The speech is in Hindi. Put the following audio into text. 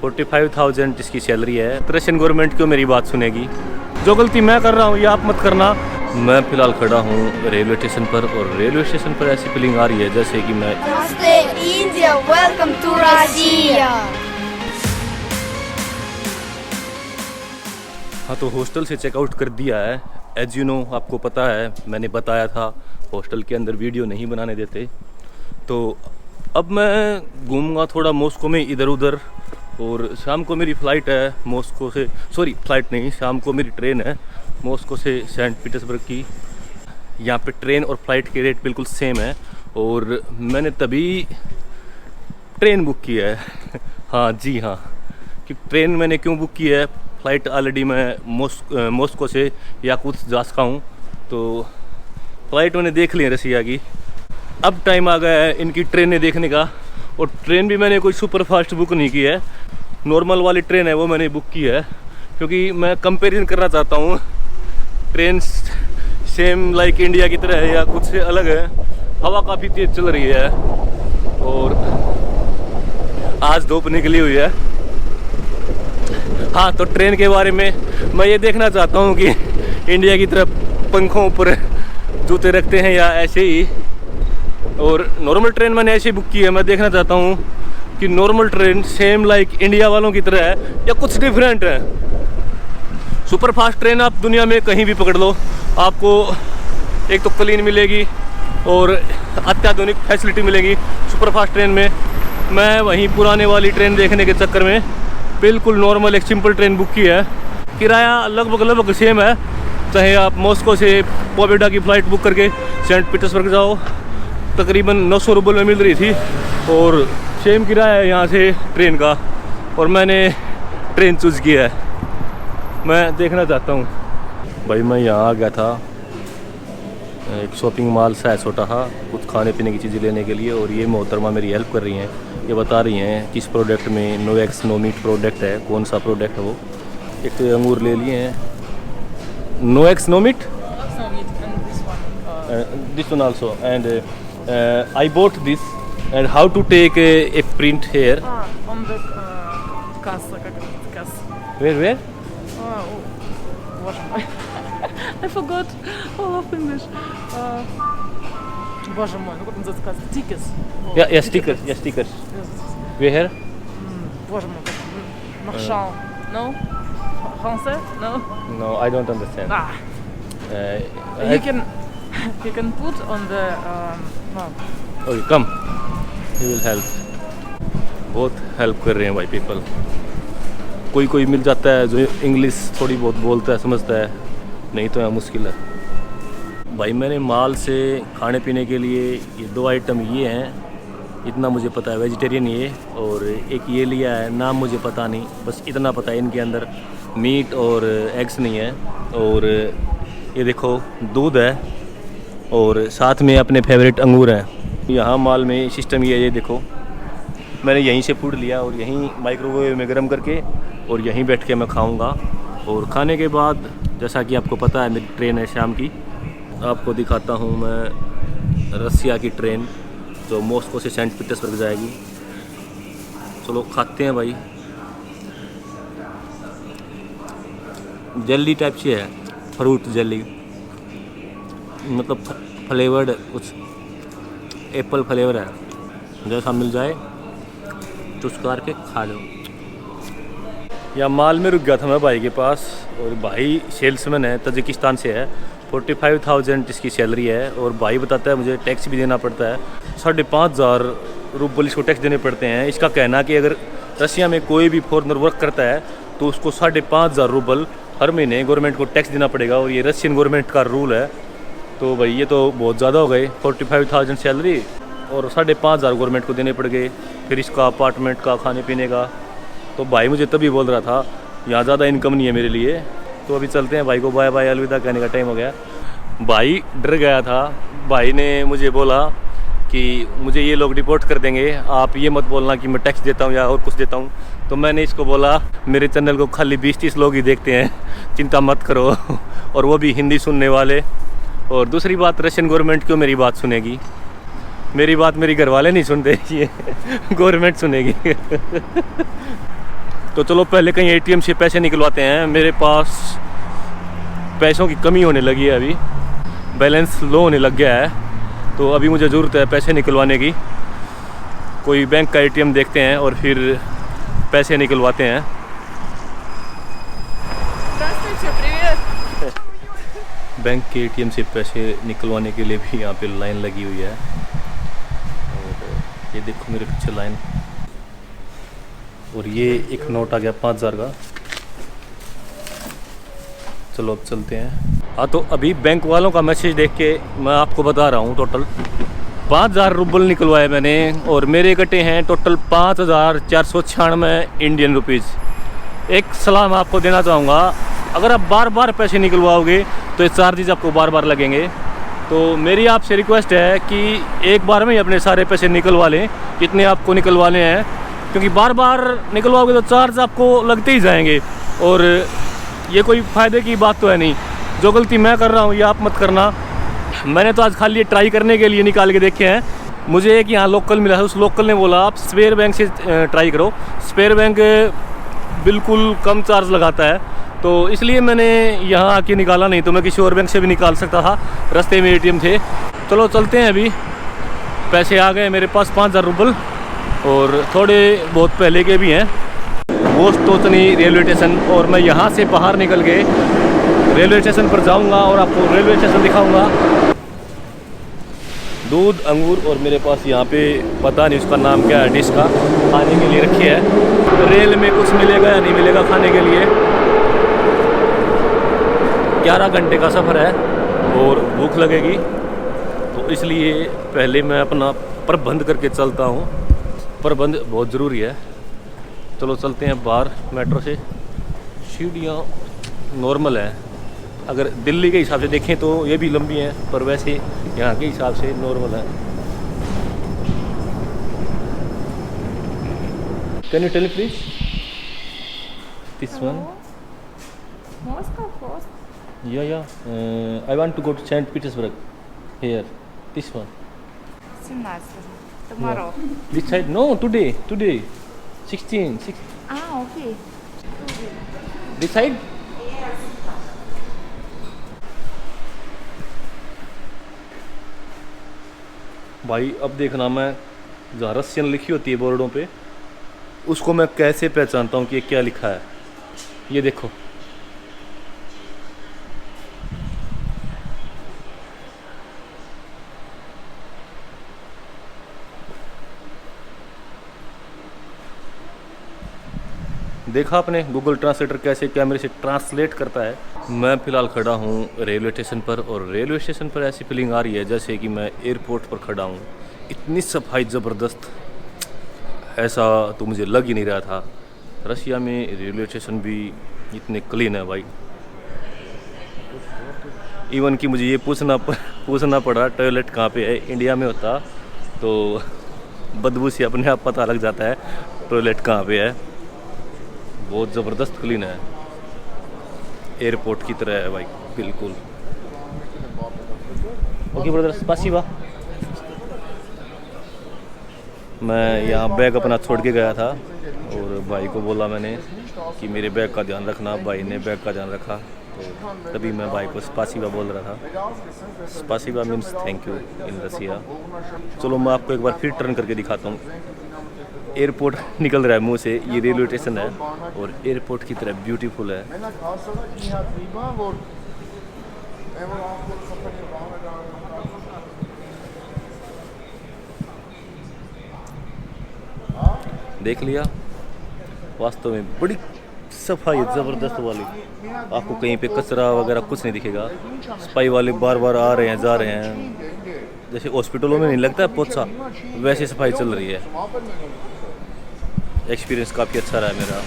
45,000 इसकी सैलरी है। रशियन गवर्नमेंट क्यों मेरी बात सुनेगी? जो गलती मैं कर रहा हूँ ये आप मत करना। मैं फ़िलहाल खड़ा हूँ रेलवे स्टेशन पर और रेलवे स्टेशन पर ऐसी फीलिंग आ रही है जैसे कि मैं नमस्ते इंडिया, वेलकम टू रशिया। हाँ, तो हॉस्टल से चेकआउट कर दिया है। एज यू नो, आपको पता है मैंने बताया था हॉस्टल के अंदर वीडियो नहीं बनाने देते। तो अब मैं घूमूंगा थोड़ा मॉस्को में इधर उधर, और शाम को मेरी फ़्लाइट है मॉस्को से, सॉरी फ़्लाइट नहीं, शाम को मेरी ट्रेन है मॉस्को से सेंट पीटर्सबर्ग की। यहाँ पे ट्रेन और फ्लाइट के रेट बिल्कुल सेम है और मैंने तभी ट्रेन बुक की है। हाँ जी हाँ, कि ट्रेन मैंने क्यों बुक की है, फ़्लाइट ऑलरेडी मैं मॉस्को से याकुत्स्क जा चुका हूँ, तो फ़्लाइट मैंने देख ली है रसिया की। अब टाइम आ गया है इनकी ट्रेनें देखने का, और ट्रेन भी मैंने कोई सुपर फास्ट बुक नहीं की है, नॉर्मल वाली ट्रेन है वो मैंने बुक की है, क्योंकि मैं कंपेरिजन करना चाहता हूँ ट्रेन सेम लाइक इंडिया की तरह है या कुछ से अलग है। हवा काफ़ी तेज़ चल रही है और आज धूप निकली हुई है। हाँ, तो ट्रेन के बारे में मैं ये देखना चाहता हूँ कि इंडिया की तरफ पंखों पर जूते रखते हैं या ऐसे ही, और नॉर्मल ट्रेन मैंने ऐसे ही बुक की है। मैं देखना चाहता हूँ कि normal train same like India वालों की तरह है या कुछ डिफरेंट है। सुपर फास्ट ट्रेन आप दुनिया में कहीं भी पकड़ लो, आपको एक तो क्लीन मिलेगी और अत्याधुनिक फैसिलिटी मिलेगी सुपर फास्ट ट्रेन में। मैं वहीं पुराने वाली ट्रेन देखने के चक्कर में बिल्कुल नॉर्मल एक सिंपल ट्रेन बुक की है। किराया लगभग सेम है, चाहे आप मॉस्को से पोवेडा की फ़्लाइट बुक करके सेंट पीटर्सबर्ग जाओ, तकरीबन 900 रुपये में मिल रही थी, और सेम किराया है यहाँ से ट्रेन का, और मैंने ट्रेन चूज़ किया है। मैं देखना चाहता हूँ भाई। मैं यहाँ आ गया था, एक शॉपिंग मॉल सा है छोटा सा, कुछ खाने पीने की चीज़ें लेने के लिए, और ये मोहतरमा मेरी हेल्प कर रही हैं। ये बता रही हैं किस प्रोडक्ट में no x no meat product है, कौन सा प्रोडक्ट है वो। एक तो ये अंगूर ले लिए हैं, no x no meat, this one also, and I bought this, and how to take a print here On the касса, как это, касса. Where Боже мой. I forgot all of English. Боже мой, ну как называется касса? Tickets. या stickers where Боже мой, как Marshall. No? Français? No? No I don't understand. Ah. You can put on the no. Okay come, he will help. बहुत हेल्प कर रहे हैं भाई पीपल। कोई मिल जाता है जो इंग्लिश थोड़ी बहुत बोलता है, समझता है, नहीं तो यहाँ मुश्किल है भाई। मैंने माल से खाने पीने के लिए ये 2 आइटम ये हैं, इतना मुझे पता है, वेजिटेरियन ये, और एक ये लिया है, नाम मुझे पता नहीं, बस इतना पता है इनके अंदर मीट और एग्स नहीं है। और ये देखो दूध है, और साथ में अपने फेवरेट अंगूर हैं। यहाँ माल में सिस्टम ये है, ये देखो मैंने यहीं से फूड लिया और यहीं माइक्रोवेव में गर्म करके और यहीं बैठ के मैं खाऊंगा। और खाने के बाद जैसा कि आपको पता है मेरी ट्रेन है शाम की, आपको दिखाता हूँ मैं रसिया की ट्रेन जो मॉस्को से सेंट पीटर्सबर्ग जाएगी। चलो खाते हैं भाई। जेली टाइप से है, फ्रूट जेली, मतलब फ्लेवर्ड, कुछ एप्पल फ्लेवर है, जैसा मिल जाए चूस करके खा लो। या माल में रुक गया था मैं भाई के पास, और भाई सेल्समैन है, तजिकिस्तान से है। 45,000 इसकी सैलरी है, और भाई बताता है मुझे टैक्स भी देना पड़ता है, 5,500 रूबल इसको टैक्स देने पड़ते हैं। इसका कहना कि अगर रसिया में कोई भी फॉरेनर वर्क करता है तो उसको 5,500 रूबल हर महीने गवर्नमेंट को टैक्स देना पड़ेगा, और ये रशियन गवर्नमेंट का रूल है। तो भाई ये तो बहुत ज़्यादा हो गए, 45,000 सैलरी और 5,500 गवर्नमेंट को देने पड़ गए, फिर इसका अपार्टमेंट का, खाने पीने का। तो भाई मुझे तभी बोल रहा था यहाँ ज़्यादा इनकम नहीं है मेरे लिए। तो अभी चलते हैं, भाई को बाय बाय अलविदा कहने का टाइम हो गया। भाई डर गया था, भाई ने मुझे बोला कि मुझे ये लोग रिपोर्ट कर देंगे, आप ये मत बोलना कि मैं टैक्स देता हूँ या और कुछ देता हूँ। तो मैंने इसको बोला मेरे चैनल को खाली 20-30 लोग ही देखते हैं, चिंता मत करो, और वो भी हिंदी सुनने वाले। और दूसरी बात, रशियन गवर्नमेंट क्यों मेरी बात सुनेगी? मेरी बात मेरे घर वाले नहीं सुनते, ये गवर्नमेंट सुनेगी। तो चलो पहले कहीं एटीएम से पैसे निकलवाते हैं। मेरे पास पैसों की कमी होने लगी है, अभी बैलेंस लो होने लग गया है, तो अभी मुझे ज़रूरत है पैसे निकलवाने की। कोई बैंक का एटीएम देखते हैं और फिर पैसे निकलवाते हैं। Здравствуйте, привет. बैंक के एटीएम से पैसे निकलवाने के लिए भी यहाँ पे लाइन लगी हुई है। और ये देखो मेरे पीछे लाइन, और ये एक नोट आ गया 5000 का। चलो अब चलते हैं। हाँ, तो अभी बैंक वालों का मैसेज देख के मैं आपको बता रहा हूँ, टोटल 5000 रुपये निकलवाए मैंने, और मेरे कटे हैं टोटल 5496 इंडियन रुपीज़। एक सलाह मैं आपको देना चाहूँगा, अगर आप बार बार पैसे निकलवाओगे तो ये चार्जेज आपको बार बार लगेंगे। तो मेरी आपसे रिक्वेस्ट है कि एक बार में ही अपने सारे पैसे निकलवा लें, जितने आपको निकलवाने हैं, क्योंकि बार बार निकलवाओगे तो चार्ज आपको लगते ही जाएंगे, और ये कोई फ़ायदे की बात तो है नहीं। जो गलती मैं कर रहा हूँ ये आप मत करना। मैंने तो आज खाली ये ट्राई करने के लिए निकाल के देखे हैं। मुझे एक यहाँ लोकल मिला है, उस लोकल ने बोला आप स्पेयर बैंक से ट्राई करो, स्पेयर बैंक बिल्कुल कम चार्ज लगाता है, तो इसलिए मैंने यहाँ आके निकाला, नहीं तो मैं किसी और बैंक से भी निकाल सकता था, रास्ते में एटीएम थे। चलो चलते हैं। अभी पैसे आ गए मेरे पास 5000 रुपये, और थोड़े बहुत पहले के भी हैं। वो तोतनी रेलवे स्टेशन, और मैं यहाँ से बाहर निकल के रेलवे स्टेशन पर जाऊँगा और आपको रेलवे स्टेशन दिखाऊँगा। दूध, अंगूर, और मेरे पास यहाँ पे पता नहीं उसका नाम क्या है, डिश का खाने के लिए रखी है। रेल में कुछ मिलेगा या नहीं मिलेगा खाने के लिए। 11 घंटे का सफ़र है और भूख लगेगी, तो इसलिए पहले मैं अपना प्रबंध करके चलता हूँ। प्रबंध बहुत ज़रूरी है। चलो चलते हैं बाहर मेट्रो से। सीढ़ियाँ नॉर्मल है, अगर दिल्ली के हिसाब से देखें तो ये भी लंबी हैं, पर वैसे यहाँ के हिसाब से नॉर्मल है। Can you tell please this one? Moscow first. या I want to go to saint Petersburg here, this one. 17. Tomorrow. This side? No, today 16. Ah, okay. This side? भाई अब देखना, मैं जहाँ रशियन लिखी होती है बोर्डों पे, उसको मैं कैसे पहचानता हूँ कि ये क्या लिखा है। ये देखो, देखा आपने गूगल ट्रांसलेटर कैसे कैमरे से ट्रांसलेट करता है। मैं फ़िलहाल खड़ा हूँ रेलवे स्टेशन पर, और रेलवे स्टेशन पर ऐसी फीलिंग आ रही है जैसे कि मैं एयरपोर्ट पर खड़ा हूँ। इतनी सफाई ज़बरदस्त, ऐसा तो मुझे लग ही नहीं रहा था। रशिया में रेलवे स्टेशन भी इतने क्लीन है भाई। इवन कि मुझे ये पूछना पड़ा टॉयलेट कहाँ पे है। इंडिया में होता तो बदबू से अपने आप पता लग जाता है टॉयलेट कहाँ पे है। बहुत ज़बरदस्त क्लीन है, एयरपोर्ट की तरह है भाई, बिल्कुल। ओके ब्रदर, स्पासिबा। मैं यहाँ बैग अपना छोड़ के गया था, और भाई को बोला मैंने कि मेरे बैग का ध्यान रखना। भाई ने बैग का ध्यान रखा, तो तभी मैं भाई को स्पासिबा बोल रहा था। स्पासिबा मीन्स थैंक यू इन रसिया। चलो मैं आपको एक बार फिर टर्न करके दिखाता हूँ। एयरपोर्ट निकल रहा है मुंह से, ये रेलवे स्टेशन है और एयरपोर्ट की तरह ब्यूटीफुल है। देख लिया, वास्तव में बड़ी सफाई ज़बरदस्त वाली। आपको कहीं पे कचरा वगैरह कुछ नहीं दिखेगा। सफाई वाले बार बार आ रहे हैं, जा रहे हैं। जैसे हॉस्पिटलों में नहीं लगता है पोछा, वैसे सफाई चल रही है। एक्सपीरियंस काफ़ी अच्छा रहा है मेरा।